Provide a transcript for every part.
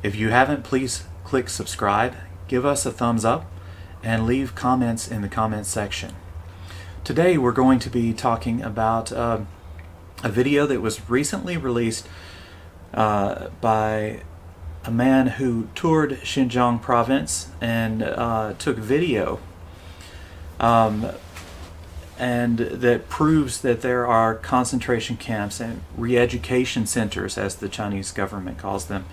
If you haven't, please click subscribe, give us a thumbs up, and leave comments in the comments section. Today we're going to be talking about a video that was recently released by a man who toured Xinjiang province and took video and that proves that there are concentration camps and re-education centers, as the Chinese government calls them,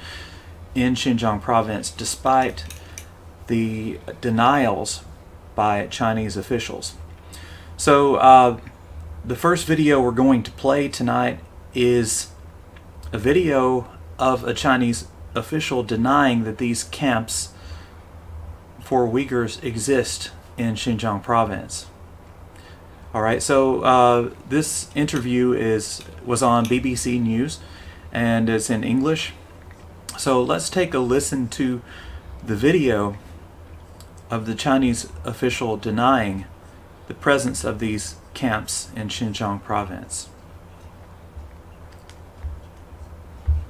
in Xinjiang province, despite the denials by Chinese officials. So the first video we're going to play tonight is a video of a Chinese official denying that these camps for Uyghurs exist in Xinjiang province. Alright, so this interview was on BBC News and it's in English. So let's take a listen to the video of the Chinese official denying the presence of these camps in Xinjiang province.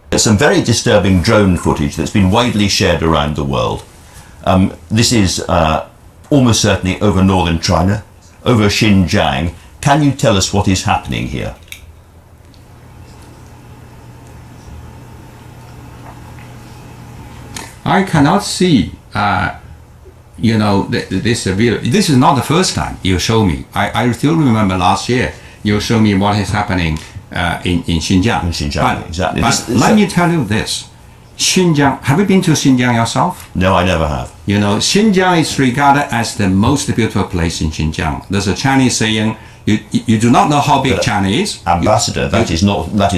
There's some very disturbing drone footage that's been widely shared around the world. This is almost certainly over northern China, over Xinjiang. Can you tell us what is happening here? I cannot see, this video. This is not the first time you show me. I still remember last year you showed me what is happening in Xinjiang. In Xinjiang, exactly. But let me tell you this. Xinjiang, have you been to Xinjiang yourself? No, I never have. You know, Xinjiang is regarded as the most beautiful place in Xinjiang. There's a Chinese saying, you do not know how big China is. Ambassador, that is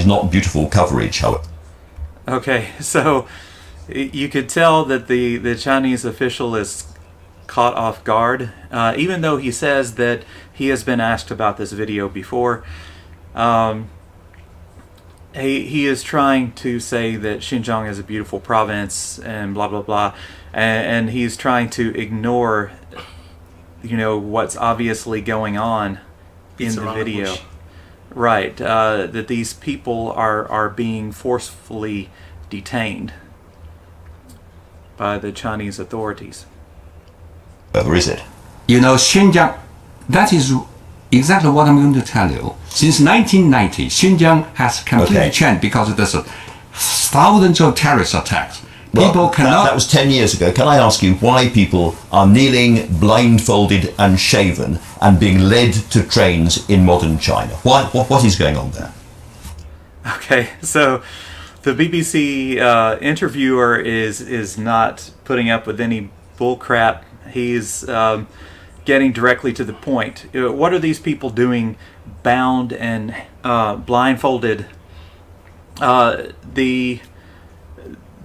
not beautiful coverage, however. Okay, so you could tell that the Chinese official is caught off guard, even though he says that he has been asked about this video before. He is trying to say that Xinjiang is a beautiful province and blah blah blah, and he's trying to ignore, what's obviously going on in the video. Right, that these people are being forcefully detained by the Chinese authorities. Where is it? Xinjiang, that is exactly what I'm going to tell you. Since 1990, Xinjiang has completely changed because there's thousands of terrorist attacks. Well, people cannot. That was 10 years ago. Can I ask you why people are kneeling, blindfolded and shaven and being led to trains in modern China? What is going on there? Okay, so the BBC interviewer is not putting up with any bull crap. He's getting directly to the point. What are these people doing bound and blindfolded?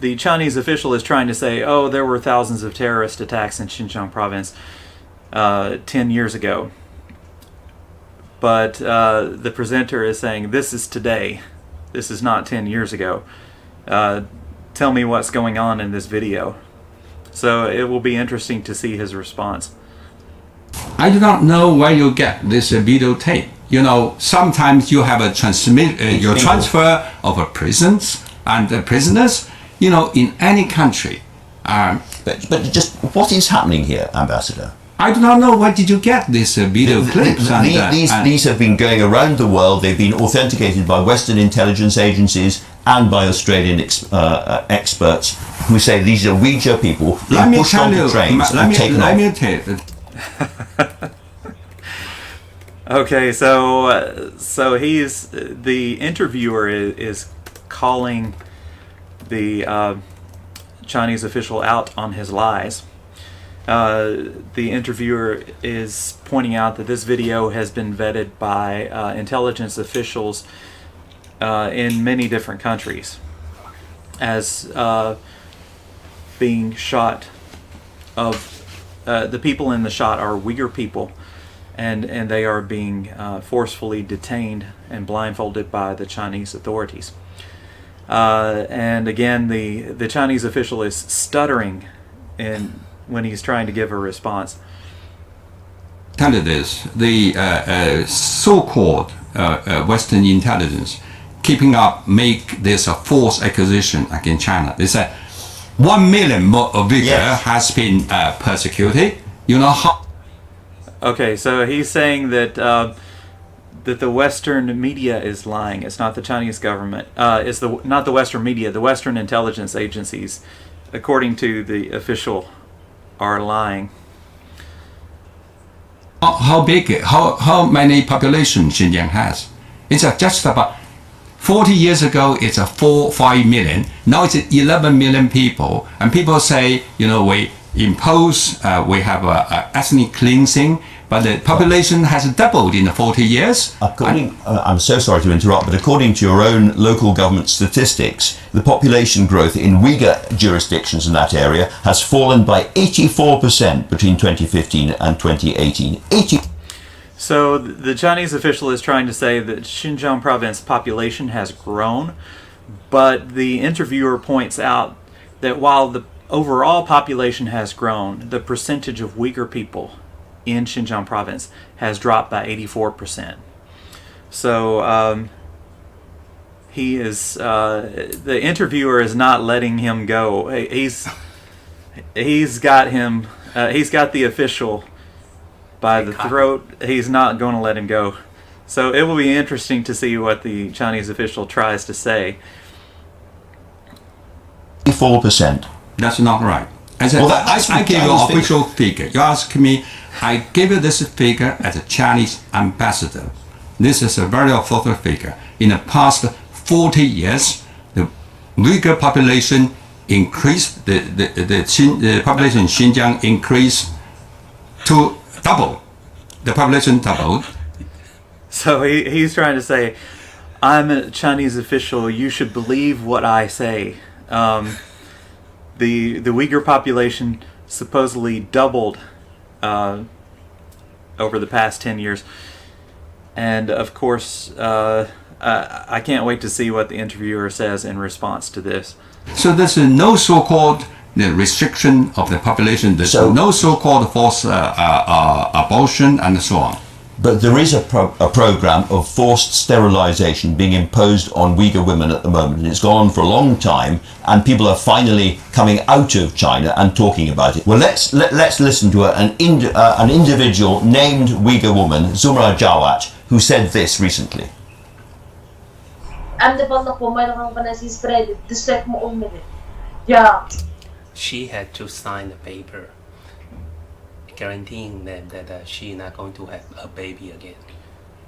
The Chinese official is trying to say, oh, there were thousands of terrorist attacks in Xinjiang province 10 years ago. But the presenter is saying, this is today. This is not 10 years ago. Tell me what's going on in this video. So it will be interesting to see his response. I do not know where you get this videotape. Sometimes you have a transfer of prisons and prisoners. In any country. But just what is happening here, Ambassador? I do not know. Where did you get these video clips? These have been going around the world. They've been authenticated by Western intelligence agencies and by Australian experts who say these are Uyghur people being pushed onto trains and taken off. Let me tell you. Okay, so he's the interviewer is calling the Chinese official out on his lies. The interviewer is pointing out that this video has been vetted by intelligence officials in many different countries as being shot the people in the shot are Uyghur people, and they are being forcefully detained and blindfolded by the Chinese authorities. And again, the Chinese official is stuttering when he's trying to give a response. Tell you this, the so-called Western intelligence keeping up make this a false accusation against China. They say 1 million Uyghur Yes. has been persecuted. You know how? Okay, so he's saying that that the Western media is lying. It's not the Chinese government. It's not the Western media. The Western intelligence agencies, according to the official, are lying. How big? How many population Xinjiang has? It's just about 40 years ago. It's a 4-5 million. Now it's 11 million people, and people say, you know, we impose, we have a ethnic cleansing, but the population has doubled in the 40 years. I'm so sorry to interrupt, but according to your own local government statistics, the population growth in Uyghur jurisdictions in that area has fallen by 84% between 2015 and 2018. So the Chinese official is trying to say that Xinjiang province population has grown, but the interviewer points out that while the overall population has grown, the percentage of Uyghur people in Xinjiang province has dropped by 84%. So he is the interviewer is not letting him go. He's got him. He's got the official by the throat. He's not going to let him go. So it will be interesting to see what the Chinese official tries to say. 84%. That's not right. I said, Well, that's I gave you Chinese an official figure. You ask me, I gave you this figure as a Chinese ambassador. This is a very official figure. In the past 40 years, the Uyghur population increased, the population in Xinjiang increased to double. The population doubled. So he's trying to say, I'm a Chinese official. You should believe what I say. The Uyghur population supposedly doubled over the past 10 years. And of course, I can't wait to see what the interviewer says in response to this. So there's no so-called restriction of the population. There's no so-called forced abortion and so on. But there is a program of forced sterilization being imposed on Uyghur women at the moment, and it's gone on for a long time, and people are finally coming out of China and talking about it. Well, let's listen to an individual named Uyghur woman, Zumra Jawat, who said this recently. She had to sign a paper guaranteeing them that she's not going to have a baby again.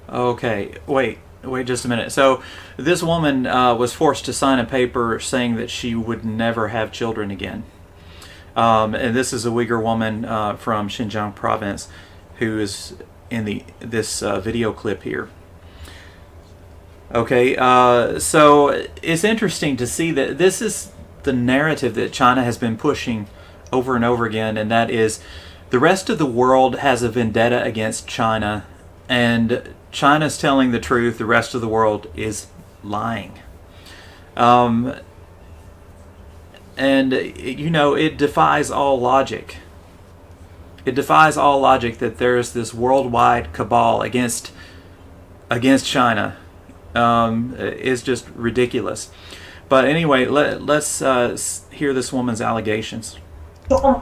Okay, wait just a minute. So this woman was forced to sign a paper saying that she would never have children again. And this is a Uyghur woman from Xinjiang province who is in this video clip here. Okay, so it's interesting to see that this is the narrative that China has been pushing over and over again, and that is the rest of the world has a vendetta against China, and China's telling the truth, the rest of the world is lying. And, you know, it defies all logic. It defies all logic that there's this worldwide cabal against China. It's just ridiculous. But anyway, let's hear this woman's allegations. She had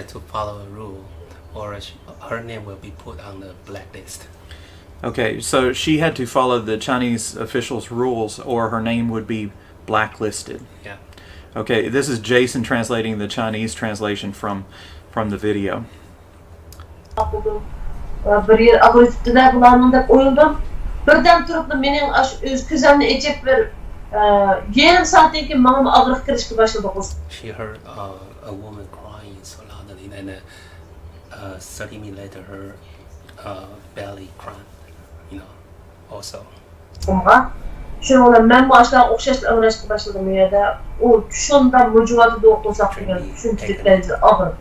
to follow a rule, or her name will be put on the blacklist. Okay, so she had to follow the Chinese officials' rules, or her name would be blacklisted. Yeah. Okay, this is Jason translating the Chinese translation from the video. Birden turup mening öz küzemni ecep bir yarım saatten keyin manga agırık kirishga başladı. She heard a woman crying so loudly, and 30 minutes later her belly crying, you know, also. Şuna men baştan okşaşla öğrenişe başladım ya o şunda mucuvatı da okusak degan düşüncelerini aldım.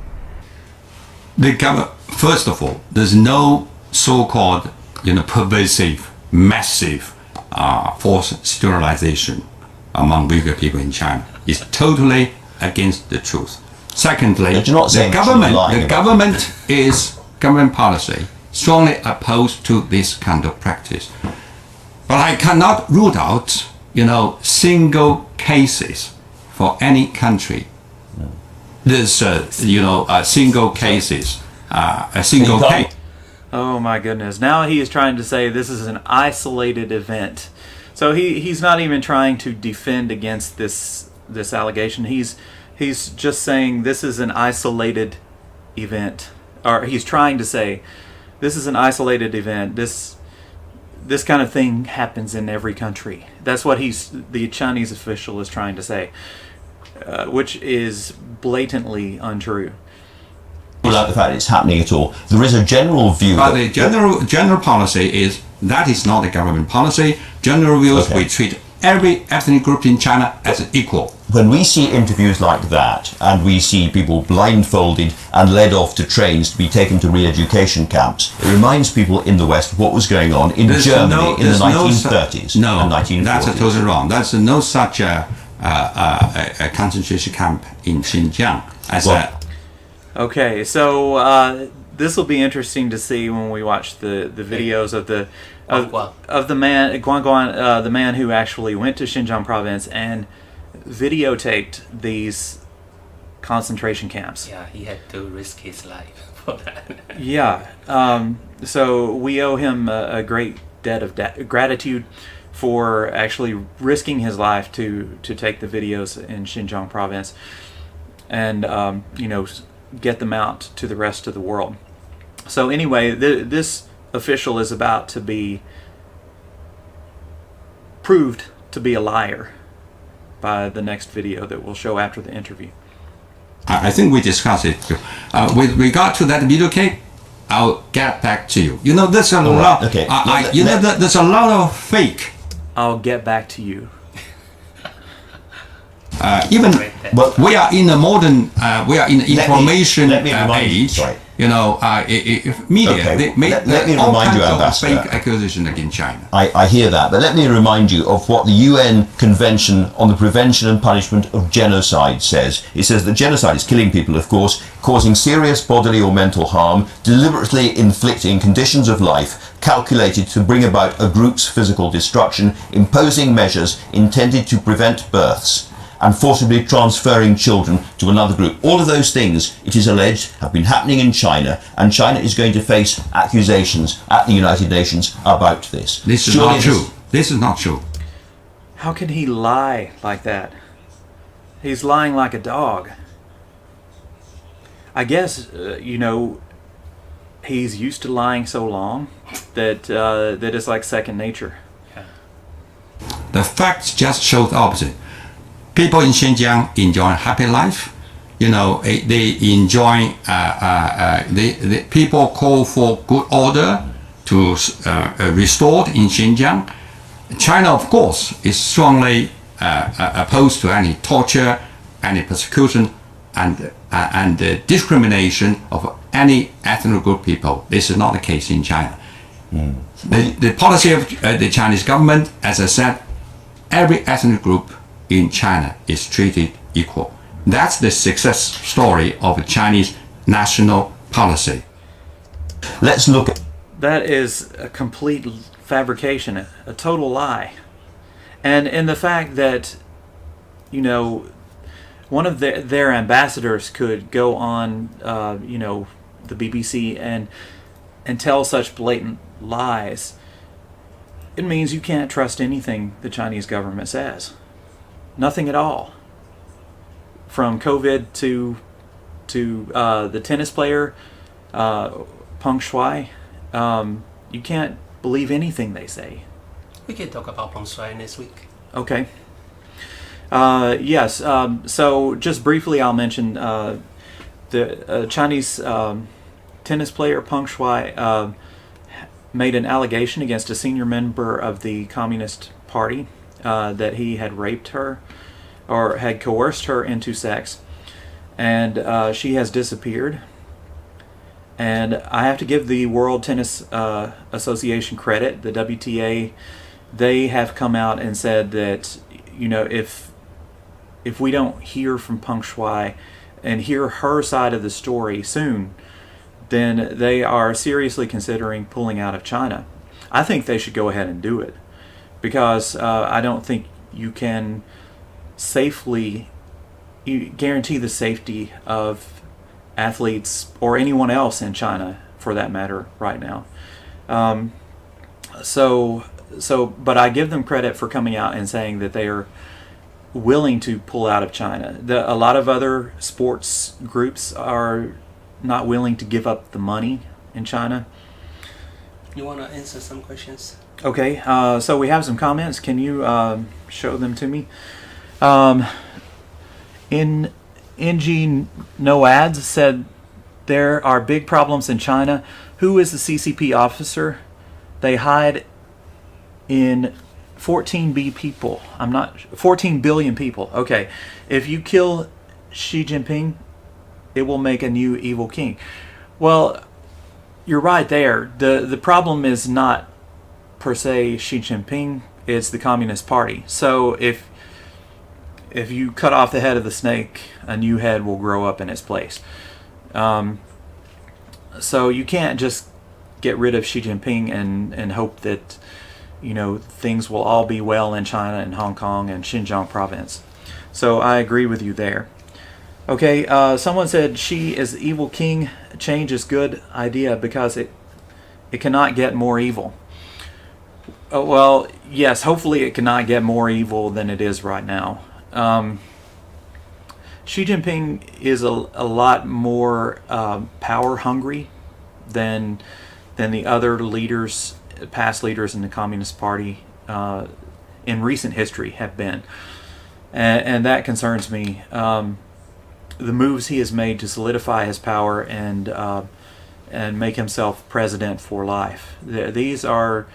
First of all, there's no so-called, pervasive, massive forced sterilization among Uyghur people in China. It's totally against the truth. Secondly, the government is government policy strongly opposed to this kind of practice. But I cannot rule out, single cases for any country. There's, single cases, a single case. Oh my goodness. Now he is trying to say this is an isolated event. So he's not even trying to defend against this allegation. He's just saying this is an isolated event. Or he's trying to say this is an isolated event. This kind of thing happens in every country. That's what the Chinese official is trying to say, which is blatantly untrue. Without the fact it's happening at all, there is a general view. But the general policy is that is not a government policy. General view is we treat every ethnic group in China as equal. When we see interviews like that, and we see people blindfolded and led off to trains to be taken to re-education camps, it reminds people in the West what was going on in Germany in the 1930s and 1940s. That's totally wrong. There's no such a concentration camp in Xinjiang. Okay, so this will be interesting to see when we watch the videos of the man Guan, the man who actually went to Xinjiang province and videotaped these concentration camps. Yeah, he had to risk his life for that. Yeah, so we owe him a great debt of gratitude for actually risking his life to take the videos in Xinjiang province and get them out to the rest of the world. So anyway, this official is about to be proved to be a liar by the next video that we'll show after the interview. I think we discussed it. With regard to that video clip, I'll get back to you. There's a lot. Okay. There's a lot of fake. I'll get back to you. Even we are in a modern, we are in the information age. Media, Okay, they make let me all remind you, kinds of Ambassador. fake accusation against China. I hear that, but let me remind you of what the UN Convention on the Prevention and Punishment of Genocide says. It says that genocide is killing people, of course, causing serious bodily or mental harm, deliberately inflicting conditions of life calculated to bring about a group's physical destruction, imposing measures intended to prevent births, and forcibly transferring children to another group. All of those things, it is alleged, have been happening in China, and China is going to face accusations at the United Nations about this. This is not true. This is not true. How can he lie like that? He's lying like a dog. I guess, he's used to lying so long that it's like second nature. The facts just show the opposite. People in Xinjiang enjoy happy life. They enjoy. The people call for good order to restored in Xinjiang. China, of course, is strongly opposed to any torture, any persecution, and discrimination of any ethnic group people. This is not the case in China. The policy of the Chinese government, as I said, every ethnic group in China is treated equal. That's the success story of Chinese national policy. Let's look at... That is a complete fabrication, a total lie. And the fact that, one of their ambassadors could go on, the BBC and tell such blatant lies, it means you can't trust anything the Chinese government says. Nothing at all. From COVID to the tennis player, Peng Shuai, you can't believe anything they say. We can talk about Peng Shuai next week. Okay. Yes. So just briefly, I'll mention the Chinese tennis player Peng Shuai made an allegation against a senior member of the Communist Party that he had raped her or had coerced her into sex, and she has disappeared. And I have to give the World Tennis Association credit, the WTA. They have come out and said that, if we don't hear from Peng Shuai and hear her side of the story soon, then they are seriously considering pulling out of China. I think they should go ahead and do it, because I don't think you can safely guarantee the safety of athletes or anyone else in China, for that matter, right now. But I give them credit for coming out and saying that they are willing to pull out of China. A lot of other sports groups are not willing to give up the money in China. You want to answer some questions? Okay, so we have some comments. Can you show them to me? NG No Ads said, there are big problems in China. Who is the CCP officer? They hide in 14 billion people. Okay, if you kill Xi Jinping, it will make a new evil king. Well, you're right there. The problem is not per se Xi Jinping, it's the Communist Party. So if you cut off the head of the snake, a new head will grow up in its place. So you can't just get rid of Xi Jinping and hope that, you know, things will all be well in China and Hong Kong and Xinjiang province. So I agree with you there. Okay, someone said Xi is the evil king. Change is good idea because it cannot get more evil. Well, yes, hopefully it cannot get more evil than it is right now. Xi Jinping is a lot more power hungry than the other leaders, past leaders in the Communist Party in recent history have been, and that concerns me. The moves he has made to solidify his power and make himself president for life. These are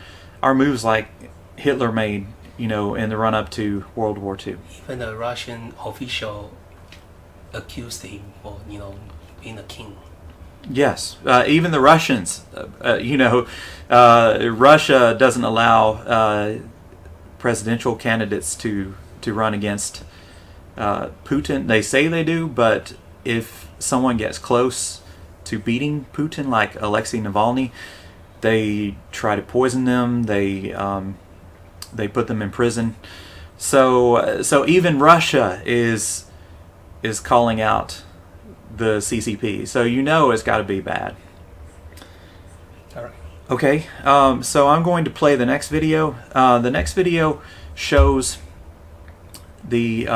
moves like Hitler made, you know, in the run-up to World War II. Even the Russian official accused him for, you know, being a king. Yes, even the Russians, Russia doesn't allow presidential candidates to run against Putin. They say they do, but if someone gets close to beating Putin, like Alexei Navalny, they try to poison them. They put them in prison. So even Russia is calling out the CCP. So you know it's got to be bad. All right. Okay. So I'm going to play the next video. The next video shows the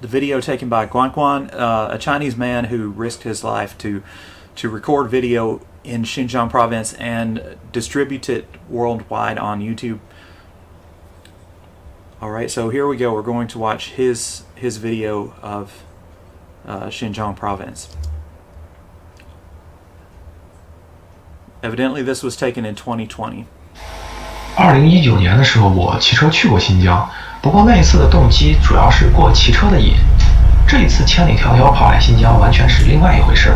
video taken by Guan, a Chinese man who risked his life to record video in Xinjiang province and distribute it worldwide on YouTube. All right, so here we go. We're going to watch his video of Xinjiang province. Evidently, this was taken in 2020. 2019年的时候，我骑车去过新疆，不过那一次的动机主要是过骑车的瘾。这一次千里迢迢跑来新疆，完全是另外一回事。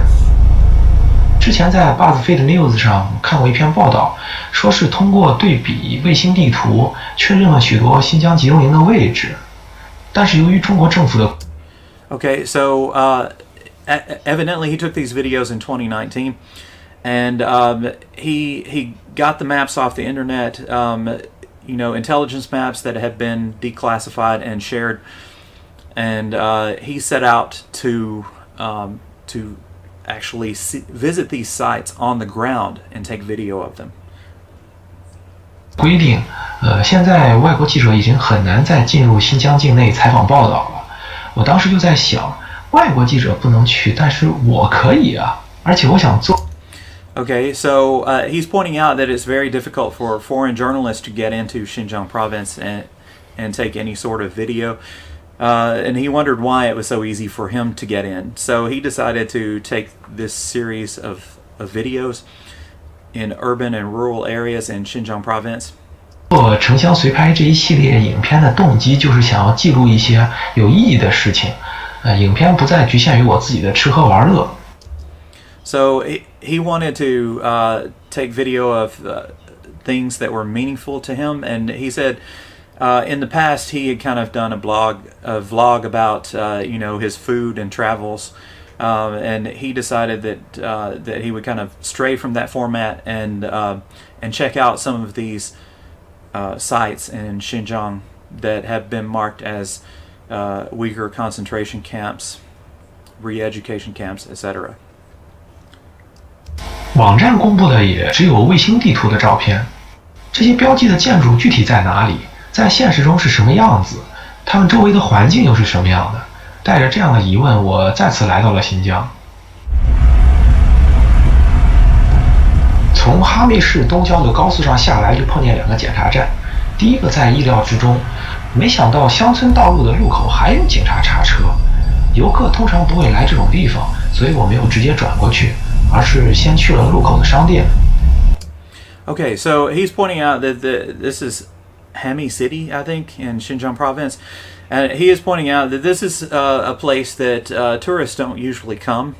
之前在 BuzzFeed News 上看过一篇报道，说是通过对比卫星地图确认了许多新疆集中营的位置，但是由于中国政府的 Okay, so evidently he took these videos in 2019, and he got the maps off the internet, intelligence maps that had been declassified and shared, and he set out to actually visit these sites on the ground and take video of them. 规定，现在外国记者已经很难再进入新疆境内采访报道了。我当时就在想，外国记者不能去，但是我可以啊，而且我想做。Okay, so he's pointing out that it's very difficult for foreign journalists to get into Xinjiang province and take any sort of video. And he wondered why it was so easy for him to get in. So he decided to take this series of videos in urban and rural areas in Xinjiang province. 做城乡随拍这一系列影片的动机就是想要记录一些有意义的事情，影片不再局限于我自己的吃喝玩乐。So he wanted to take video of things that were meaningful to him, and he said in the past he had kind of done a vlog about his food and travels, and he decided that he would kind of stray from that format and check out some of these sites in Xinjiang that have been marked as Uyghur concentration camps, re-education camps, etc. 网站公布的也只有卫星地图的照片，这些标记的建筑具体在哪里，在现实中是什么样子，它们周围的环境又是什么样的？带着这样的疑问，我再次来到了新疆。从哈密市东郊的高速上下来，就碰见两个检查站。第一个在意料之中，没想到乡村道路的路口还有警察查车。游客通常不会来这种地方，所以我没有直接转过去，而是先去了路口的商店。Okay, so he's pointing out that this is Hami City, I think, in Xinjiang province. And he is pointing out that this is a place that tourists don't usually come.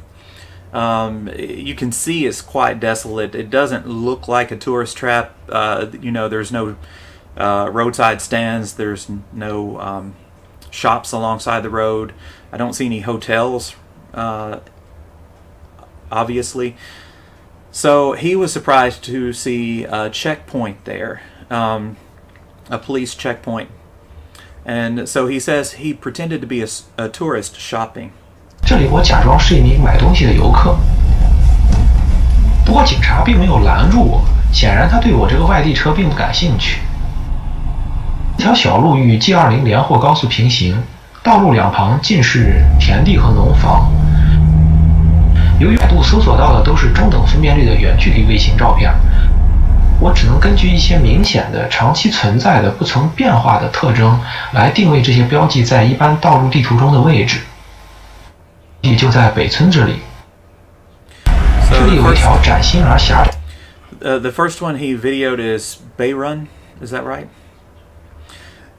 You can see it's quite desolate. It doesn't look like a tourist trap. There's no roadside stands. There's no shops alongside the road. I don't see any hotels, obviously. So he was surprised to see a checkpoint there, a police checkpoint. And so he says he pretended to be a tourist shopping. 这里我假装是一名买东西的游客，不过警察并没有拦住我，显然他对我这个外地车并不感兴趣。这条小路与 G20 连霍高速平行，道路两旁尽是田地和农房。由于百度搜索到的都是中等分辨率的远距离卫星照片，我只能根据一些明显的、长期存在的、不曾变化的特征来定位这些标记在一般道路地图中的位置。就在北村这里，这里有一条崭新而狭窄。The first one he videoed is Beirun, is that right?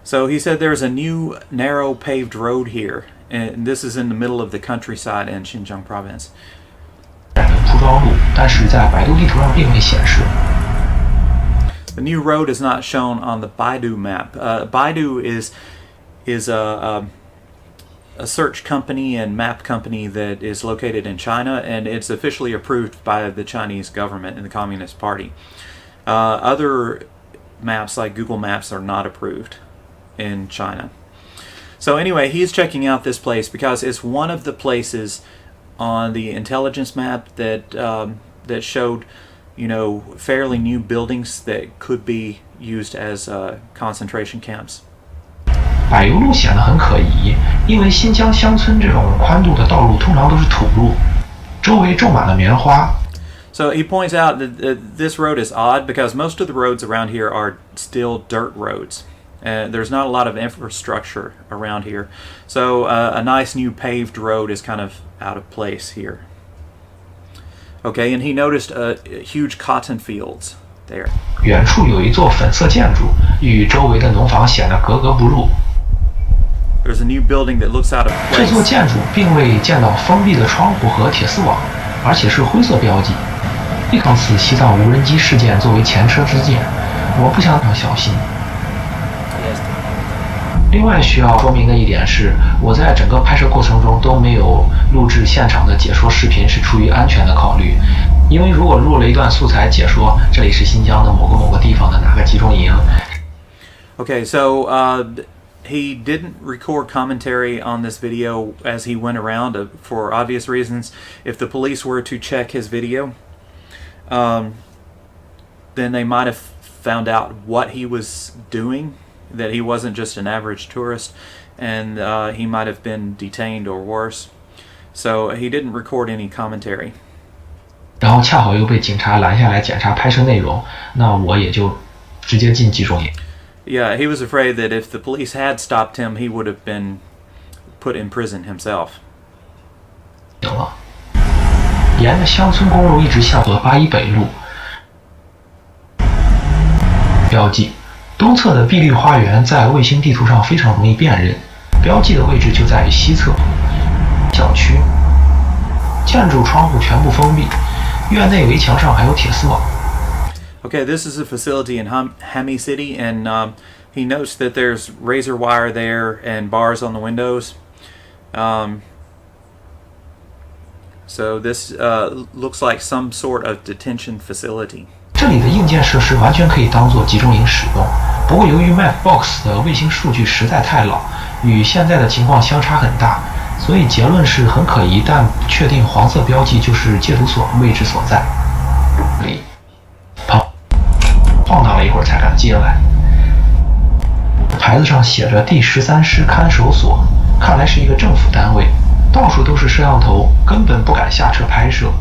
So he said there's a new narrow paved road here, and this is in the middle of the countryside in Xinjiang province. 铺装路，但是在百度地图上并未显示。The new road is not shown on the Baidu map. Baidu is a search company and map company that is located in China, and it's officially approved by the Chinese government and the Communist Party. Other maps like Google Maps are not approved in China. So anyway, he's checking out this place because it's one of the places on the intelligence map that showed, fairly new buildings that could be used as concentration camps. 柏油路显得很可疑，因为新疆乡村这种宽度的道路通常都是土路，周围种满了棉花。So he points out that this road is odd because most of the roads around here are still dirt roads. There's not a lot of infrastructure around here. So a nice new paved road is kind of out of place here. Okay, and he noticed huge cotton fields there. 远处有一座粉色建筑，与周围的农房显得格格不入。There's a new building that looks out of place. 这座建筑并未见到封闭的窗户和铁丝网，而且是灰色标记。上次西藏无人机事件作为前车之鉴，我不想小心。另外需要说明的一点是，我在整个拍摄过程中都没有录制现场的解说视频，是出于安全的考虑。因为如果录了一段素材解说这里是新疆的某个地方的哪个集中营。Okay, so he didn't record commentary on this video as he went around for obvious reasons. If the police were to check his video, then they might have found out what he was doing, that he wasn't just an average tourist, and he might have been detained or worse. So he didn't record any commentary. 然后恰好又被警察拦下来检查拍摄内容，那我也就直接进集中营。Yeah, he was afraid that if the police had stopped him, he would have been put in prison himself. 行了，沿着乡村公路一直向巴依北路，标记东侧的碧绿花园在卫星地图上非常容易辨认，标记的位置就在于西侧。小区建筑窗户全部封闭，院内围墙上还有铁丝网。Okay, this is a facility in Hami City, and he notes that there's razor wire there and bars on the windows. So this looks like some sort of detention facility. 这里的硬件设施完全可以当做集中营使用，不过由于 Mapbox 的卫星数据实在太老，与现在的情况相差很大，所以结论是很可疑，但不确定黄色标记就是戒毒所位置所在。晃荡了一会儿才敢进来。牌子上写着第13师看守所，看来是一个政府单位，到处都是摄像头，根本不敢下车拍摄。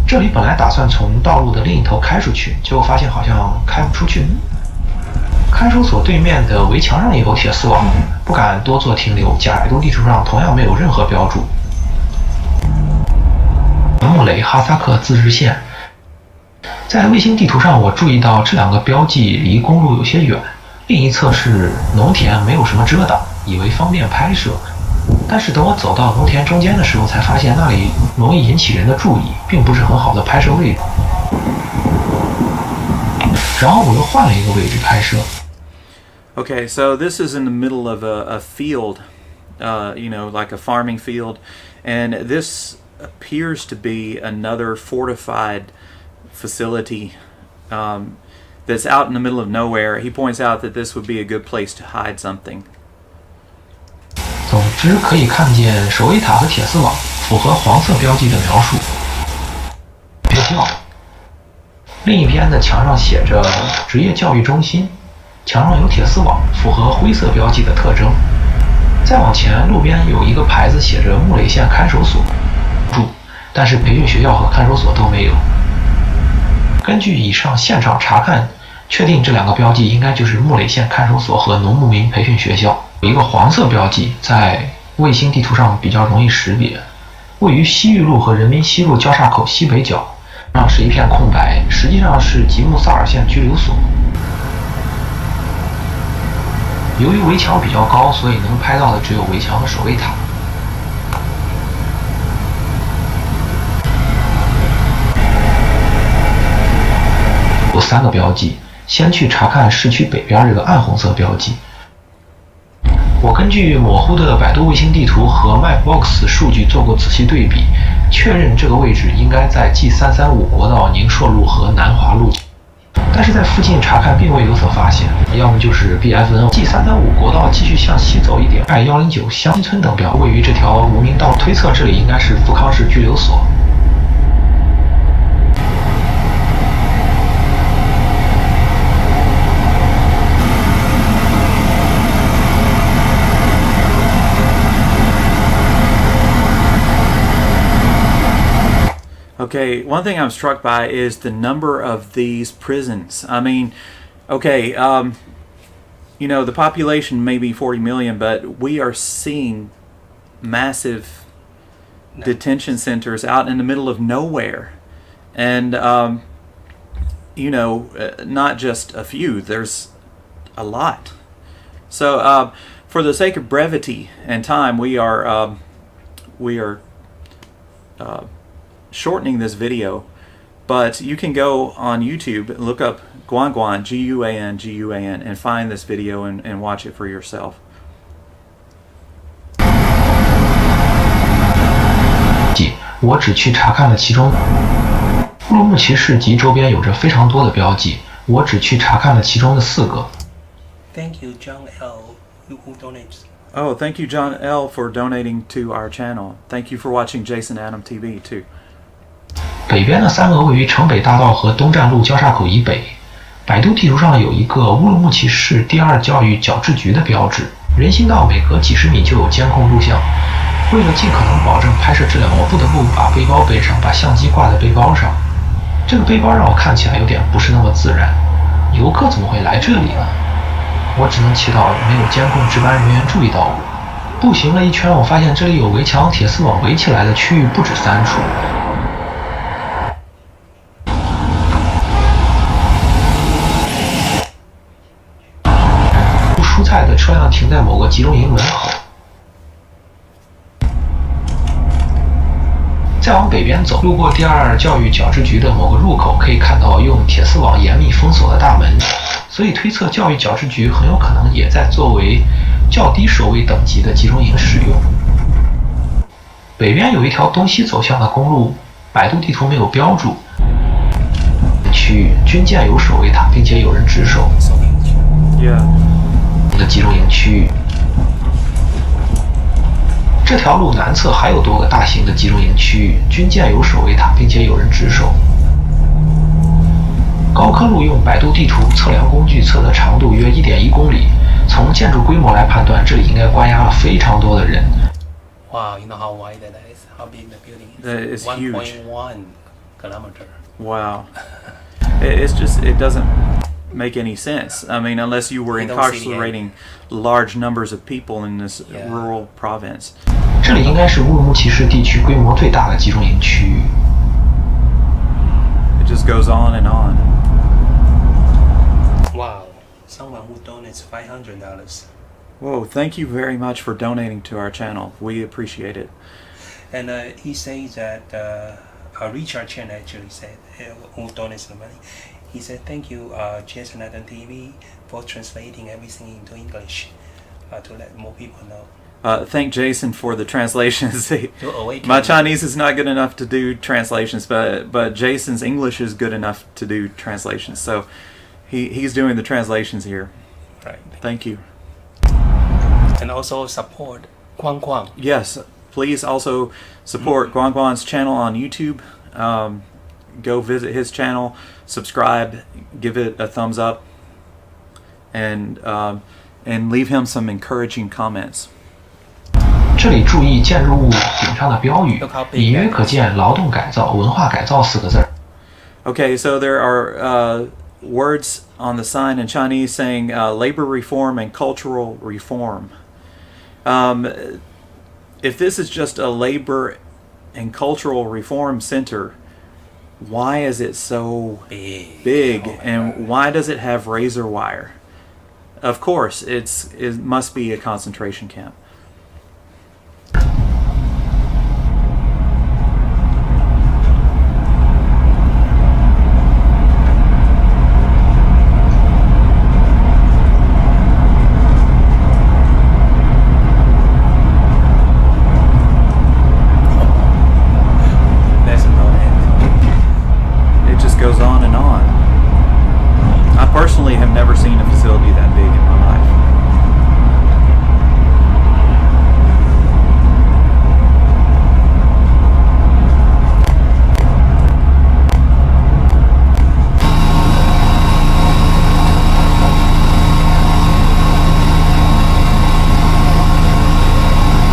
这里本来打算从道路的另一头开出去，结果发现好像开不出去。看守所对面的围墙上也有铁丝网，不敢多做停留。百度地图上同样没有任何标注。穆雷哈萨克自治县，在卫星地图上我注意到这两个标记离公路有些远，另一侧是农田，没有什么遮挡，以为方便拍摄。但是等我走到农田中间的时候，才发现那里容易引起人的注意，并不是很好的拍摄位置。然后我又换了一个位置拍摄。Okay, so this is in the middle of a field, like a farming field, and this appears to be another fortified facility that's out in the middle of nowhere. He points out that this would be a good place to hide something. 总之可以看见守卫塔和铁丝网，符合黄色标记的描述。学校，另一边的墙上写着职业教育中心，墙上有铁丝网，符合灰色标记的特征。再往前，路边有一个牌子写着木垒县看守所，但是培训学校和看守所都没有。根据以上现场查看，确定这两个标记应该就是木垒县看守所和农牧民培训学校。有一个黄色标记在卫星地图上比较容易识别，位于西域路和人民西路交叉口西北角，上是一片空白，实际上是吉木萨尔县拘留所。由于围墙比较高，所以能拍到的只有围墙和守卫塔。有3个标记，先去查看市区北边这个暗红色标记。我根据模糊的百度卫星地图和 Mapbox 数据做过仔细对比，确认这个位置应该在 G335 国道宁朔路和南华路。但是在附近查看并未有所发现，要么就是 BFN G335 国道继续向西走一点，109乡村等标位于这条无名道，推测这里应该是富康市拘留所。Okay, one thing I'm struck by is the number of these prisons. I mean, okay, the population may be 40 million, but we are seeing massive detention centers out in the middle of nowhere. And, not just a few, there's a lot. So, for the sake of brevity and time, we are shortening this video, but you can go on YouTube, look up Guan, G-U-A-N, and find this video and watch it for yourself. 我只去查看了其中乌鲁木齐市及周边有着非常多的标记，我只去查看了其中的4个。Thank you, John L. who donates. Oh, thank you, John L. for donating to our channel. Thank you for watching Jason Adam TV too. 北边的3个位于城北大道和东站路交叉口以北。百度地图上有一个乌鲁木齐市第2教育矫治局的标志，人行道每隔几十米就有监控录像。为了尽可能保证拍摄质量，我不得不把背包背上，把相机挂在背包上。这个背包让我看起来有点不是那么自然。游客怎么会来这里呢？我只能祈祷没有监控值班人员注意到我。步行了一圈，我发现这里有围墙、铁丝网围起来的区域不止3处。蔬菜的车辆停在某个集中营门口。再往北边走，路过第2教育矫治局的某个入口，可以看到用铁丝网严密封锁的大门，所以推测教育矫治局很有可能也在作为较低守卫等级的集中营使用。北边有一条东西走向的公路，百度地图没有标注。区域均建有守卫塔，并且有人值守。Yeah. 的集中营区域。这条路南侧还有多个大型的集中营区域，均建有守卫塔，并且有人值守。高科路用百度地图测量工具测的长度约1.1公里，从建筑规模来判断，这里应该关押了非常多的人。Wow, you know how wide that is? How big the building is? That is huge. 1.1 kilometer. Wow. It's just, it doesn't make any sense. I mean, unless you were You don't see the incarcerating large numbers of people in this Yeah. rural province. 这里应该是乌鲁木齐市地区规模最大的集中营区域。It just goes on and on. Wow, someone who donates $500. Whoa, thank you very much for donating to our channel. We appreciate it. And he says that Richard Chen actually said, who donates the money, he said, thank you, Jason Nathan TV, for translating everything into English to let more people know. Thank Jason for the translations. To awaken. My Chinese is not good enough to do translations, but Jason's English is good enough to do translations. So he's doing the translations here. Right. Thank you. And also support Guang Guang. Yes, please also support Guang Guang's channel on YouTube. Go visit his channel, subscribe, give it a thumbs up, and leave him some encouraging comments. 这里注意建筑物顶上的标语，隐约可见"劳动改造、文化改造"4个字。Okay, so there are words on the sign in Chinese saying labor reform and cultural reform. If this is just a labor and cultural reform center, why is it so big and why does it have razor wire? Of course, it must be a concentration camp. There's no end. It just goes on and on. I personally have never seen a facility that big in my life.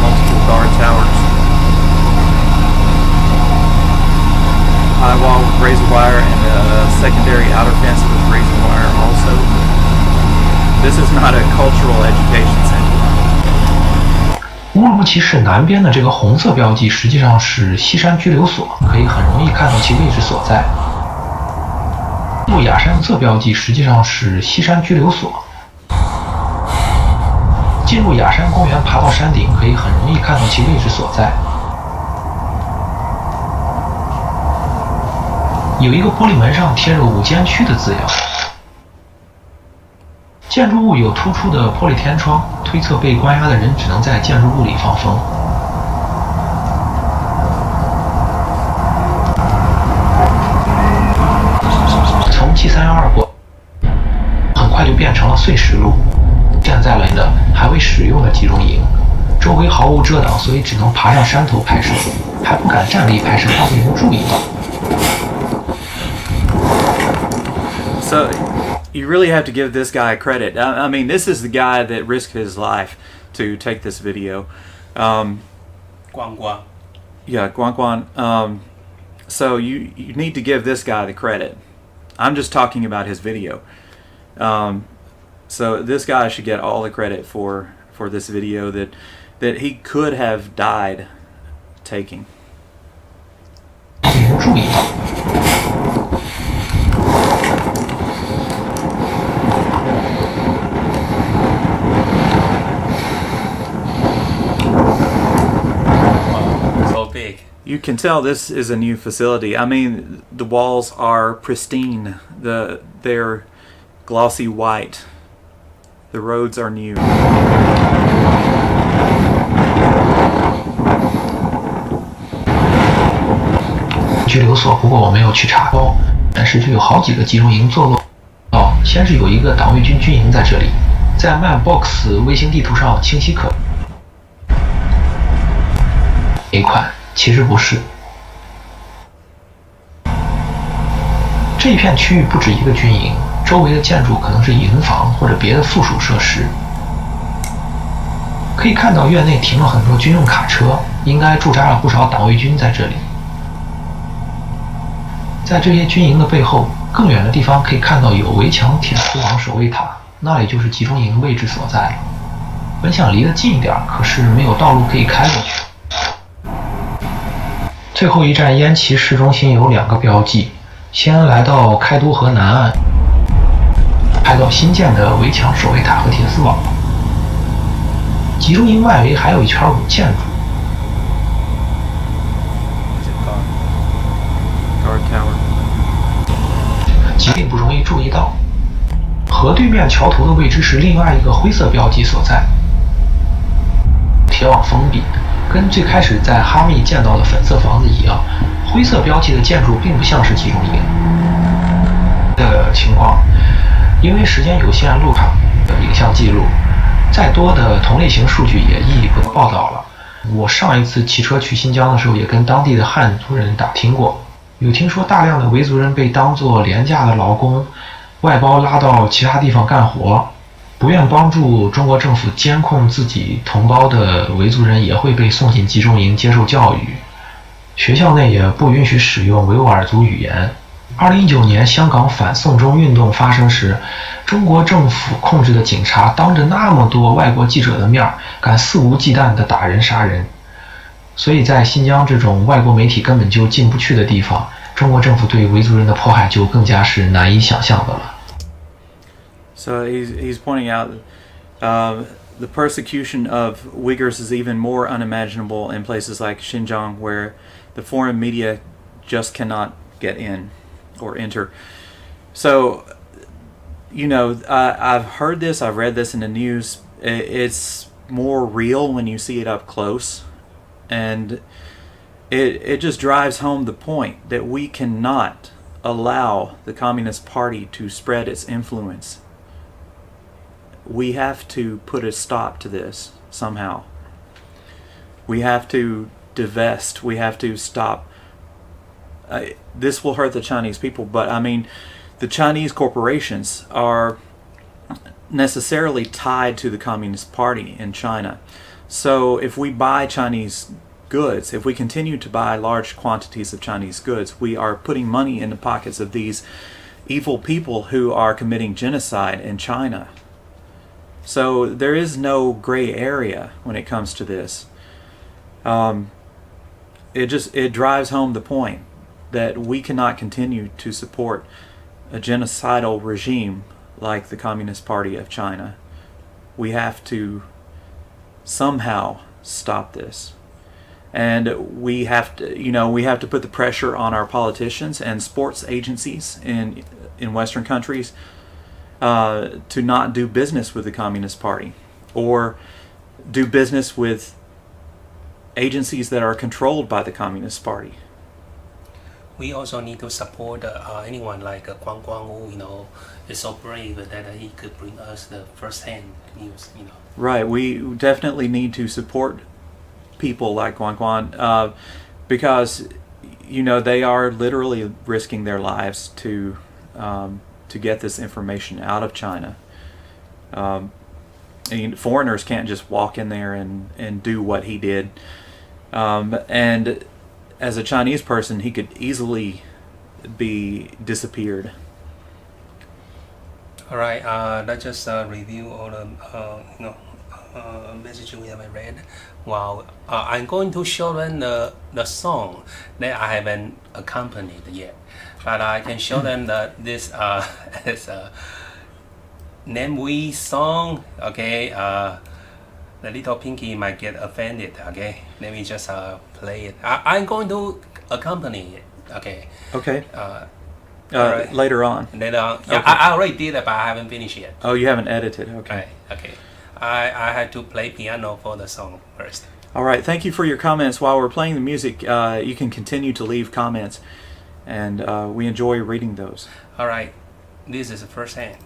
Multiple guard towers. High wall with razor wire and a secondary outer fence with razor wire also. This is not a cultural education center. 乌鲁木齐市南边的这个红色标记实际上是西山拘留所，可以很容易看到其位置所在。路雅山色标记实际上是西山拘留所。进入雅山公园，爬到山顶，可以很容易看到其位置所在。有一个玻璃门上贴着午间区的字样。建筑物有突出的玻璃天窗，推测被关押的人只能在建筑物里放风。从732过，很快就变成了碎石路。站在了的还未使用的集中营，周围毫无遮挡，所以只能爬上山头拍摄，还不敢站立拍摄，怕被人注意到。So you really have to give this guy credit. I mean, this is the guy that risked his life to take this video. Guang Guang. Yeah, Guan Guan. So you need to give this guy the credit. I'm just talking about his video. So this guy should get all the credit for this video that he could have died taking. 注意到。So big. You can tell this is a new facility. I mean, the walls are pristine. They're glossy white. The roads are new. 拘留所，不过我没有去查哦。但是就有好几个集中营坐落。先是有一个党卫军军营在这里，在 Mapbox 卫星地图上清晰可一款，其实不是。这一片区域不止一个军营，周围的建筑可能是营房或者别的附属设施。可以看到院内停了很多军用卡车，应该驻扎了不少党卫军在这里。在这些军营的背后，更远的地方可以看到有围墙铁丝网守卫塔，那里就是集中营位置所在了。本想离得近一点，可是没有道路可以开过去。最后一站烟岐市中心有2个标记，先来到开都河南岸，拍到新建的围墙守卫塔和铁丝网。集中营外围还有一圈古建筑。Guard tower. 并不容易注意到，河对面桥头的位置是另外一个灰色标记所在。铁网封闭，跟最开始在哈密见到的粉色房子一样，灰色标记的建筑并不像是集中营的情况。因为时间有限，录卡的影像记录，再多的同类型数据也意义不大报道了。我上一次骑车去新疆的时候，也跟当地的汉族人打听过。有听说大量的维族人被当作廉价的劳工，外包拉到其他地方干活，不愿帮助中国政府监控自己同胞的维族人也会被送进集中营接受教育，学校内也不允许使用维吾尔族语言。2019年香港反送中运动发生时，中国政府控制的警察当着那么多外国记者的面敢肆无忌惮地打人杀人。所以在新疆这种外国媒体根本就进不去的地方，中国政府对维族人的迫害就更加是难以想象的了。So he's pointing out the persecution of Uyghurs is even more unimaginable in places like Xinjiang, where the foreign media just cannot get in or enter. So, you know, I've heard this, I've read this in the news. It's more real when you see it up close. And it just drives home the point that we cannot allow the Communist Party to spread its influence. We have to put a stop to this somehow. We have to divest. We have to stop. This will hurt the Chinese people, but I mean, the Chinese corporations are necessarily tied to the Communist Party in China. So if we buy Chinese goods, if we continue to buy large quantities of Chinese goods, we are putting money in the pockets of these evil people who are committing genocide in China. So there is no gray area when it comes to this. It drives home the point that we cannot continue to support a genocidal regime like the Communist Party of China. We have to somehow stop this. And we have to put the pressure on our politicians and sports agencies in Western countries to not do business with the Communist Party or do business with agencies that are controlled by the Communist Party. We also need to support anyone like Guang Guang, who is so brave that he could bring us the first-hand news. Right. We definitely need to support people like Guang Guang because they are literally risking their lives to get this information out of China. And foreigners can't just walk in there and do what he did. And as a Chinese person, he could easily be disappeared. All right, let's just review all the message we haven't read. Well, I'm going to show them the song that I haven't accompanied yet, but I can show them that this is a Namui song. Okay, the little Pinky might get offended. Okay, let me just play it. I'm going to accompany it. Okay. Okay. Right. Later on. Later on. Okay. Yeah, I already did it, but I haven't finished yet. Oh, you haven't edited. Okay. Right. Okay. I had to play piano for the song first. All right, thank you for your comments. While we're playing the music, you can continue to leave comments, and we enjoy reading those. All right, this is first hand.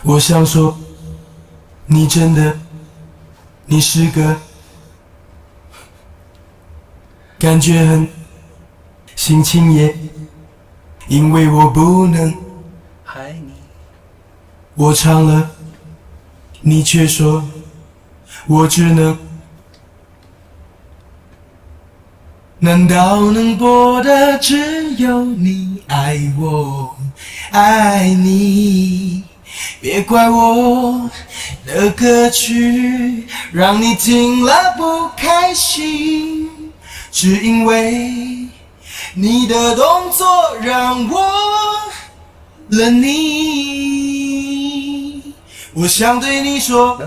我想说，你真的，你是个感觉很心情也，因为我不能，爱你，我唱了，你却说，我只能。难道能播的只有你爱我，爱你？别怪我的歌曲让你听了不开心，只因为你的动作让我了你。我想对你说，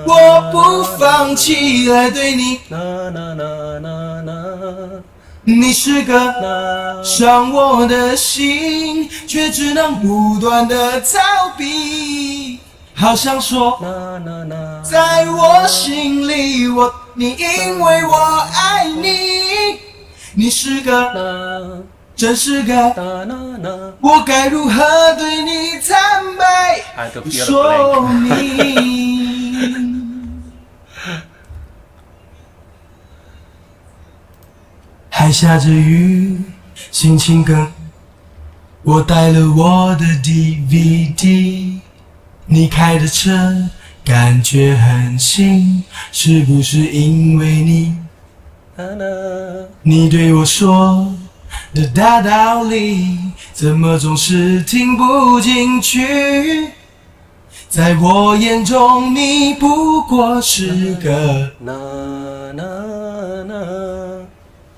我不放弃来对你。你是个伤我的心，却只能不断的逃避。好想说，在我心里，你因为我爱你，你是个，真是个，我该如何对你坦白说明？还下着雨，心情更。我带了我的 DVD， 你开的车感觉很新，是不是因为你对我说的大道理，怎么总是听不进去？在我眼中，你不过是个。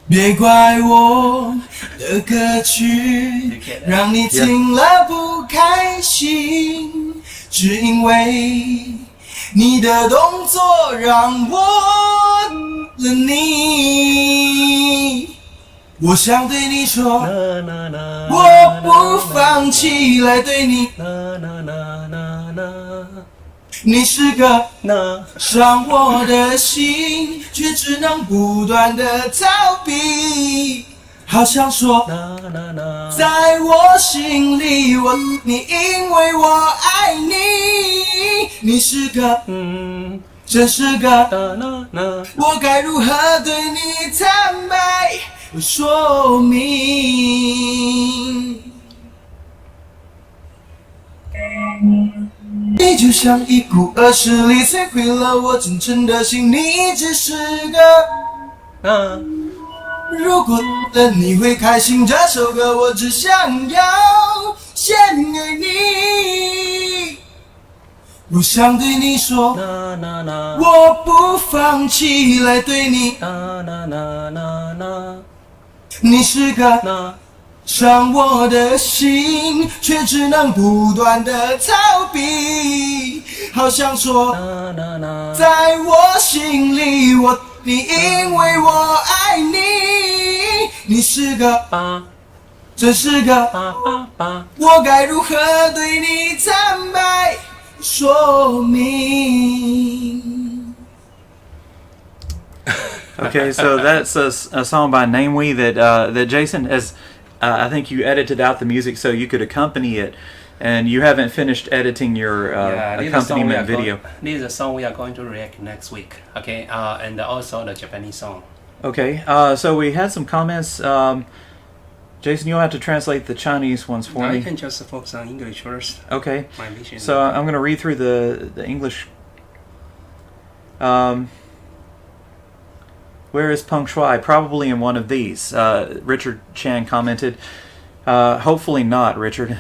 别怪我的歌曲让你听了不开心，只因为你的动作让我了你。我想对你说，我不放弃来对你。你是个伤我的心，却只能不断的逃避。好想说，在我心里，你因为我爱你，你是个，真是个，我该如何对你坦白说明？你就像一股20里摧毁了我真诚的心，你只是个如果你会开心，这首歌我只想要献给你。我想对你说，我不放弃来对你。你是个伤我的心，却只能不断的逃避。好想说，在我心里，你因为我爱你，你是个，真是个，我该如何对你坦白说明Okay, so that's a song by Namewee that Jason has. I think you edited out the music so you could accompany it, and you haven't finished editing your accompaniment video. This is a song we are going to react next week. Okay, and also the Japanese song. Okay, so we had some comments. Jason, you'll have to translate the Chinese ones for me. I can just focus on English first. Okay, My vision. so I'm going to read through the English. Where is Peng Shuai? Probably in one of these. Richard Chan commented. Hopefully not, Richard.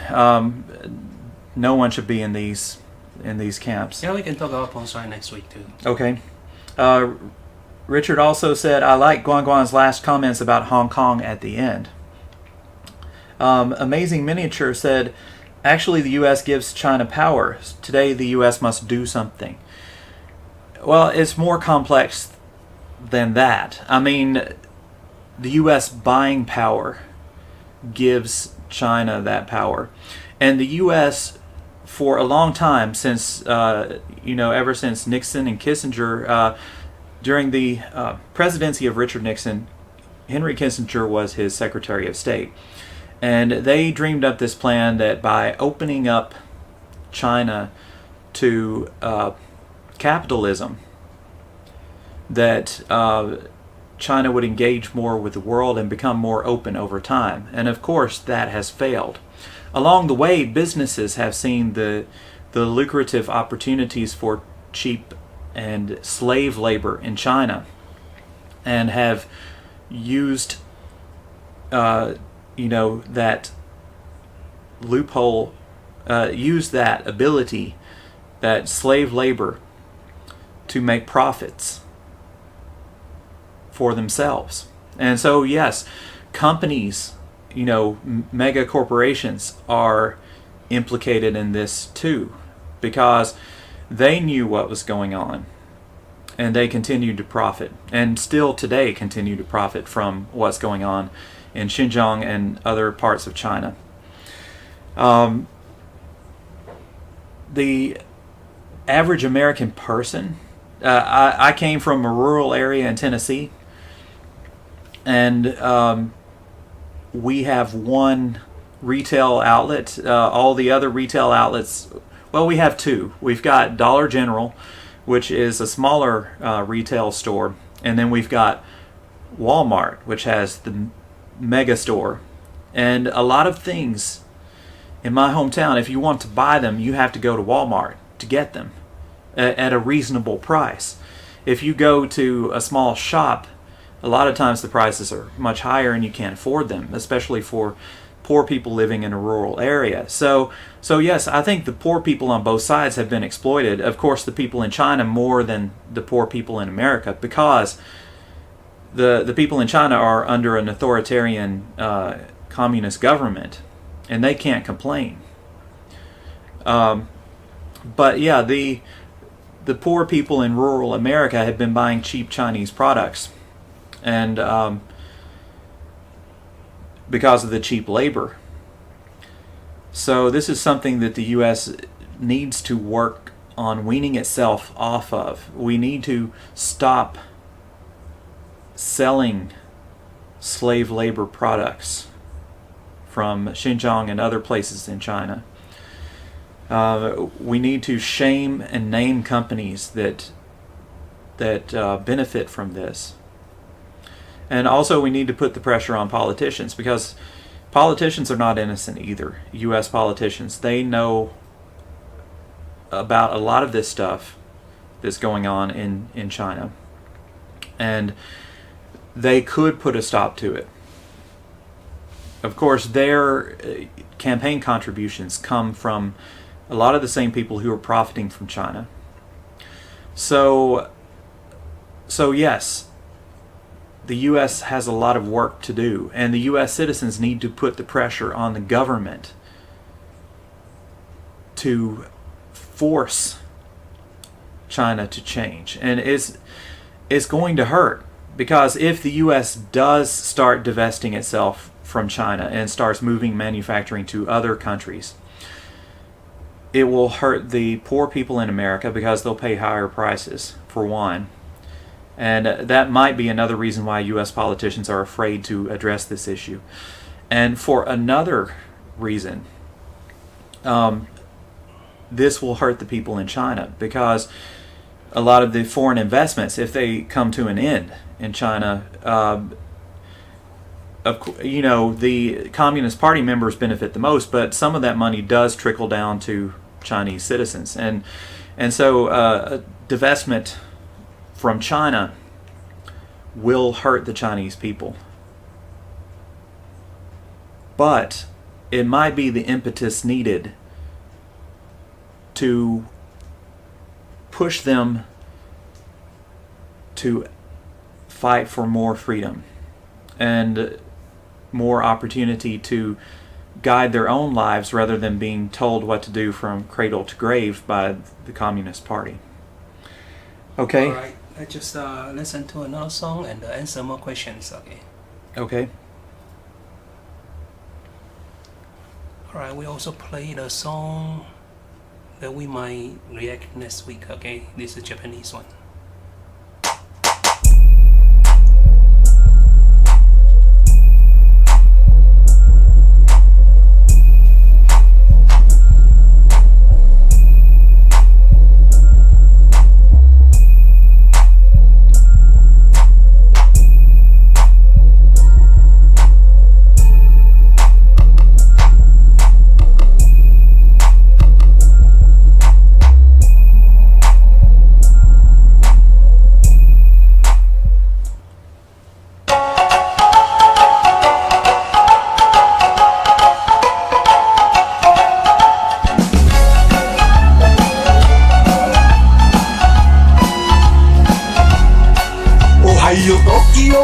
No one should be in these camps. Yeah, we can talk about Peng Shuai next week too. Okay. Richard also said, I like Guan Guan's last comments about Hong Kong at the end. Amazing Miniature said, actually the U.S. gives China power. Today the U.S. must do something. Well, it's more complex than that. I mean, the U.S. buying power gives China that power. And the U.S. for a long time, since ever since Nixon and Kissinger, during the presidency of Richard Nixon, Henry Kissinger was his Secretary of State, and they dreamed up this plan that by opening up China to capitalism, that China would engage more with the world and become more open over time. And of course, that has failed. Along the way, businesses have seen the lucrative opportunities for cheap and slave labor in China, and have used that loophole, used that ability, that slave labor, to make profits for themselves. And so yes, companies, mega corporations are implicated in this too, because they knew what was going on, and they continued to profit, and still today continue to profit from what's going on in Xinjiang and other parts of China. The average American person, I came from a rural area in Tennessee, and we have one retail outlet. All the other retail outlets, well, we have two. We've got Dollar General, which is a smaller retail store, and then we've got Walmart, which has the mega store. And a lot of things in my hometown, if you want to buy them, you have to go to Walmart to get them at a reasonable price. If you go to a small shop, a lot of times the prices are much higher and you can't afford them, especially for poor people living in a rural area. So yes, I think the poor people on both sides have been exploited. Of course, the people in China more than the poor people in America, because the people in China are under an authoritarian communist government, and they can't complain. But yeah, the poor people in rural America have been buying cheap Chinese products, and because of the cheap labor. So this is something that the U.S. needs to work on weaning itself off of. We need to stop selling slave labor products from Xinjiang and other places in China. We need to shame and name companies that benefit from this. And also we need to put the pressure on politicians, because politicians are not innocent either. U.S. politicians, they know about a lot of this stuff that's going on in China. And they could put a stop to it. Of course, their campaign contributions come from a lot of the same people who are profiting from China. So yes, the U.S. has a lot of work to do, and the U.S. citizens need to put the pressure on the government to force China to change. And it's going to hurt, because if the U.S. does start divesting itself from China and starts moving manufacturing to other countries, it will hurt the poor people in America, because they'll pay higher prices, for one. And that might be another reason why U.S. politicians are afraid to address this issue. And for another reason, this will hurt the people in China, because a lot of the foreign investments, if they come to an end in China, the Communist Party members benefit the most, but some of that money does trickle down to Chinese citizens. And so divestment from China will hurt the Chinese people. But it might be the impetus needed to push them to fight for more freedom and more opportunity to guide their own lives, rather than being told what to do from cradle to grave by the Communist Party. Okay? All right. Let's just listen to another song and answer more questions, okay? Okay. All right, we also played a song But we might react next week. Okay, this is Japanese one.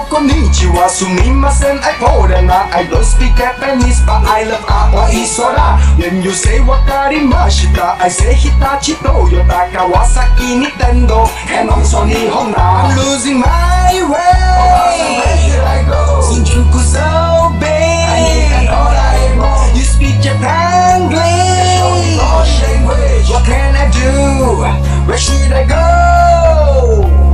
こんにちはすみません I foreigner I don't speak Japanese but I love 青い空 When you say わかりました I say 日立トヨタ川崎ニテンドヘノンソ日本な I'm losing my way Where should I go 新宿so big I need an Oraimo You speak Japanese What can I do Where should I go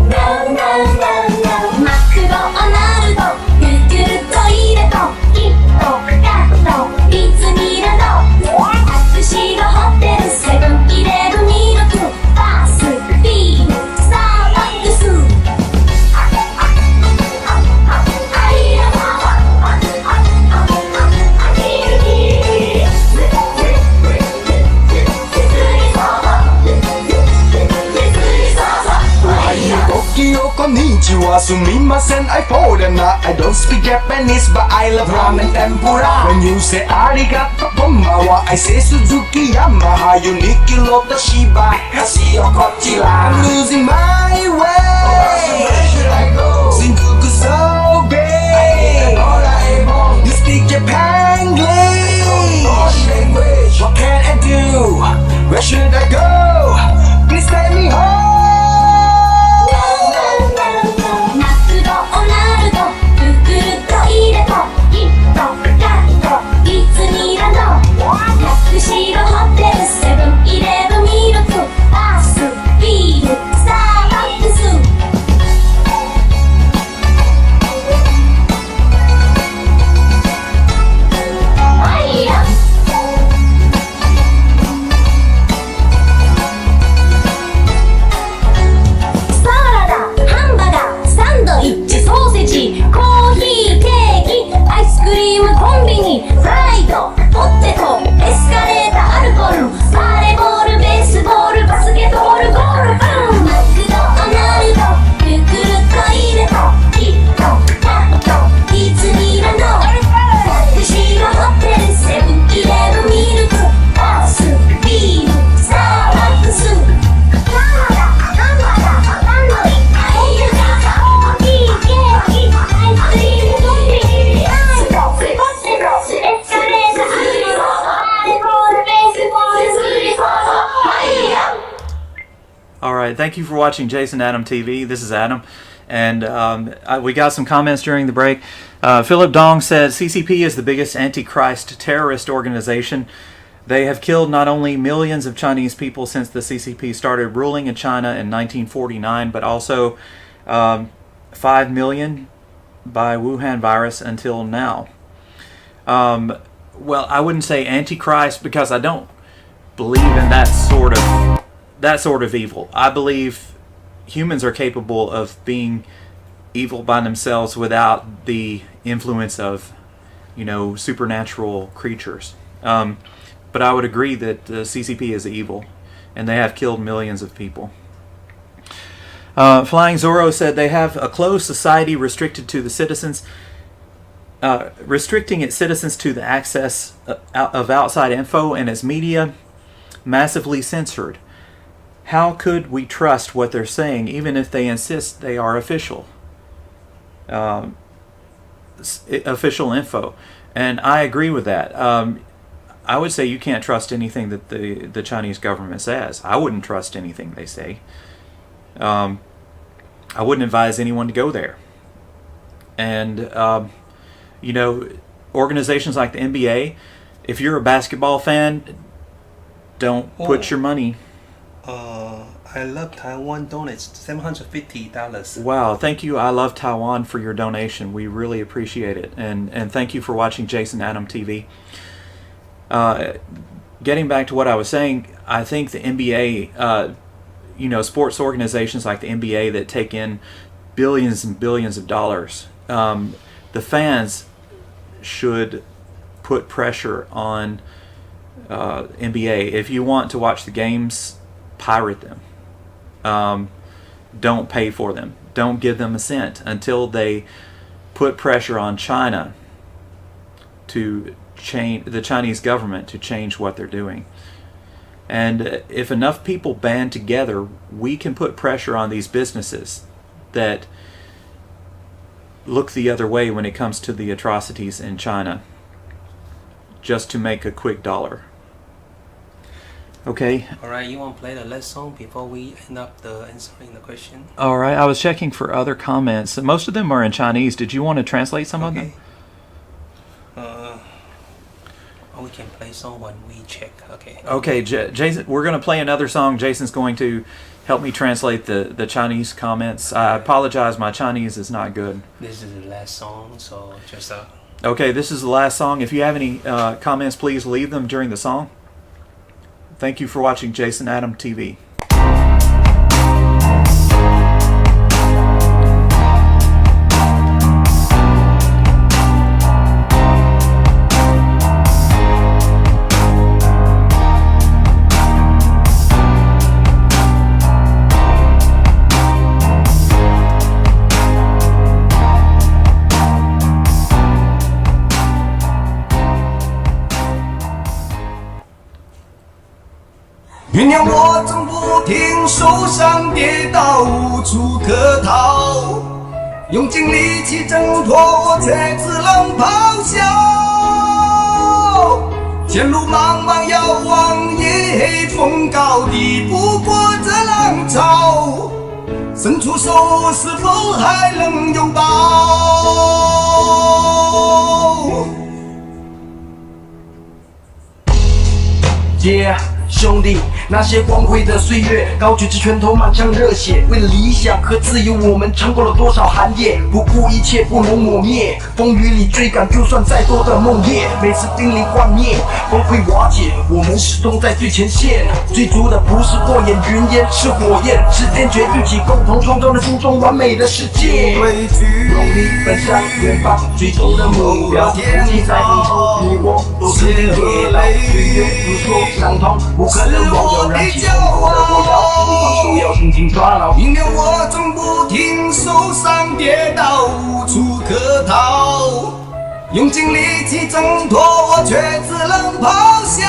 No, no, no, no マクドナルドグーグルトイレとキットカットディズニーランドタクシーがホテルセブンイレブンミルクバスビールスターバックスこんにちはすみません I foreigner I don't speak Japanese but I love ramen tempura When you say ありがとうこんばんは I say 鈴木ヤマハユニキロとシバカシオこちら I'm losing my way Where should I go 新宿 so big I need an Oraimo You speak Japanese What can I do Where should I go Please take me home Thank you for watching Jason Adam TV. This is Adam, and we got some comments during the break. Philip Dong said, CCP is the biggest antichrist terrorist organization. They have killed not only millions of Chinese people since the CCP started ruling in China in 1949, but also 5 million by Wuhan virus until now. Well, I wouldn't say antichrist because I don't believe in that sort of evil. I believe humans are capable of being evil by themselves without the influence of, supernatural creatures. But I would agree that the CCP is evil, and they have killed millions of people. Flying Zorro said they have a closed society restricted to the citizens, restricting its citizens to the access of outside info, and its media massively censored. How could we trust what they're saying, even if they insist they are official? Official info. And I agree with that. I would say you can't trust anything that the Chinese government says. I wouldn't trust anything they say. I wouldn't advise anyone to go there. And, organizations like the NBA, if you're a basketball fan, don't put your money. I love Taiwan donates $750. Wow, thank you, I Love Taiwan, for your donation. We really appreciate it. And thank you for watching Jason Adam TV. Getting back to what I was saying, I think the NBA, sports organizations like the NBA that take in billions and billions of dollars, the fans should put pressure on NBA. If you want to watch the games, pirate them. Don't pay for them. Don't give them a cent until they put pressure on China to change, the Chinese government to change what they're doing. And if enough people band together, we can put pressure on these businesses that look the other way when it comes to the atrocities in China, just to make a quick dollar. Okay. All right, you want to play the last song before we end up the answering the question? All right, I was checking for other comments. Most of them are in Chinese. Did you want to translate some of them? We can play song when we check. Okay. Okay, Jason, we're going to play another song. Jason's going to help me translate the Chinese comments. I apologize, my Chinese is not good. This is the last song, so just Okay, this is the last song. If you have any comments, please leave them during the song. Thank you for watching Jason Adam TV. 原谅我总不停，受伤跌倒，无处可逃，用尽力气挣脱，我却只能咆哮。前路茫茫遥望，夜黑风高，抵不过这浪潮，伸出手，是否还能拥抱？兄弟，那些光辉的岁月，高举着拳头，满腔热血，为了理想和自由，我们撑过了多少寒夜，不顾一切，不能磨灭，风雨里追赶，就算再多的梦魇，每次濒临幻灭，崩溃瓦解，我们始终在最前线，追逐的不是过眼云烟，是火焰，是坚决一起共同创造了心中完美的世界。用力奔向远方，追求的目标，不计在路途，你我都是跌倒，岁月不说伤痛。不可能忘掉燃起冲口的火药，不放手要紧紧抓牢。因为我总不停，受伤跌倒，无处可逃，用尽力气挣脱，我却只能咆哮。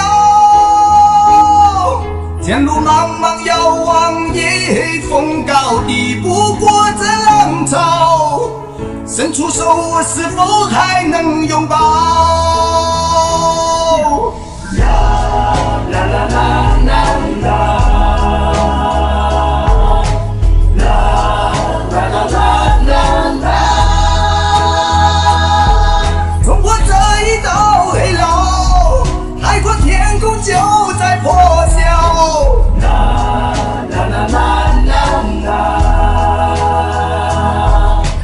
前路茫茫遥望，夜黑风高，抵不过这浪潮，伸出手，是否还能拥抱？啦啦啦啦啦，啦啦啦啦啦，冲破这一道黑牢，海阔天空就在破晓。啦啦啦啦啦啦。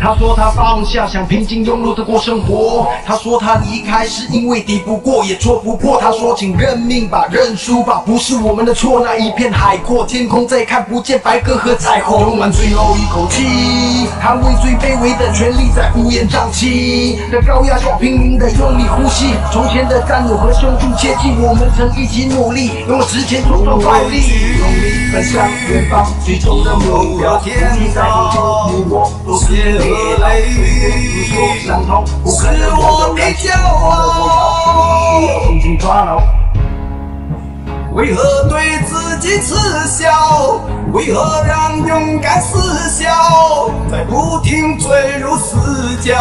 他说他放下，想平静庸碌的过生活。他说他离开是因为抵不过，也戳不破。他说请认命吧，认输吧，不是我们的错。那一片海阔天空，再看不见白鸽和彩虹。用完最后一口气，他为最卑微的权利在乌烟瘴气的高压下拼命的用力呼吸。从前的战友和兄弟切记，我们曾一起努力，用了时间种种暴力，用力奔向远方，最终的目标。不计在路途，你我都是跌倒，不说伤痛，不可能忘掉燃起冲口的火药，要紧紧抓牢。为何对自己耻笑？为何让勇敢死笑？在不停坠入死角。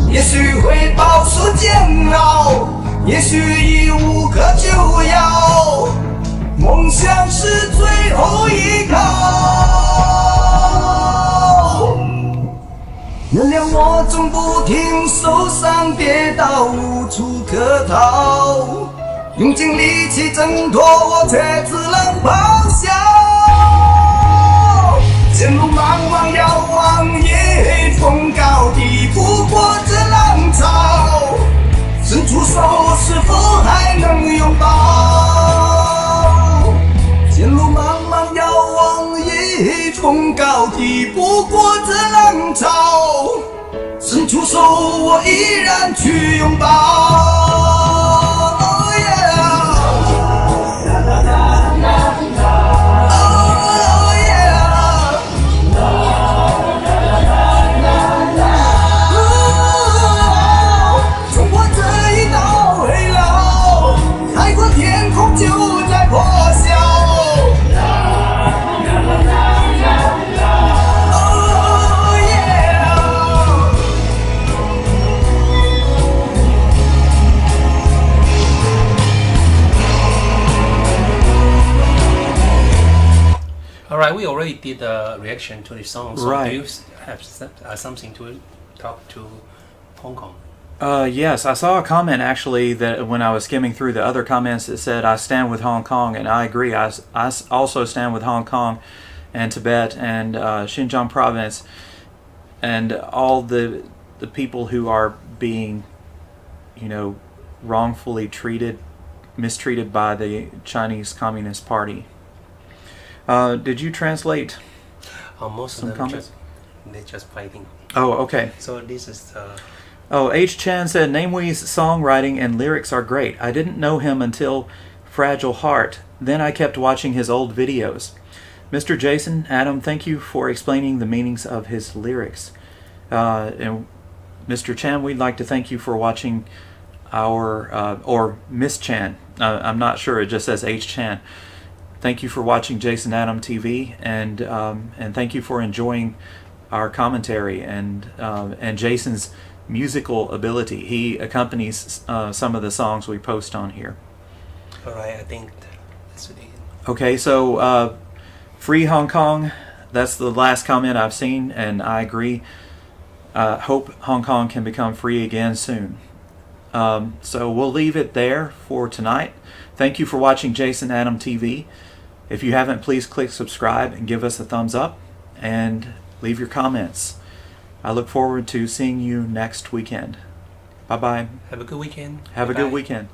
也许会饱受煎熬，也许已无可救药，梦想是最后依靠。原谅我总不停，受伤跌倒无处可逃，用尽力气挣脱，我却只能咆哮。前路茫茫遥望，夜风高低，不过这浪潮。伸出手，是否还能拥抱？前路茫茫遥望，夜风高低，不过这浪潮。伸出手，我依然去拥抱。Alright, we already did a reaction to the song, so Right. do you have something to talk to Hong Kong? Yes, I saw a comment actually that when I was skimming through the other comments that said, I stand with Hong Kong, and I agree. I also stand with Hong Kong and Tibet and Xinjiang province and all the people who are being, wrongfully mistreated by the Chinese Communist Party. Did you translate? Most Some of them comments? they're just fighting. Oh, okay. So this is Oh, H. Chan said, Namewee's songwriting and lyrics are great. I didn't know him until Fragile Heart. Then I kept watching his old videos. Mr. Jason, Adam, thank you for explaining the meanings of his lyrics. And Mr. Chan, we'd like to thank you for watching our, or Miss Chan. I'm not sure, it just says H. Chan. Thank you for watching Jason Adam TV, and thank you for enjoying our commentary and Jason's musical ability. He accompanies some of the songs we post on here. alright. I think that's it. Okay, so free Hong Kong. That's the last comment I've seen, and I agree. Hope Hong Kong can become free again soon. So we'll leave it there for tonight. Thank you for watching Jason Adam TV. If you haven't, please click subscribe and give us a thumbs up and leave your comments. I look forward to seeing you next weekend. Bye-bye. Have a good weekend. Have a Bye-bye. good weekend.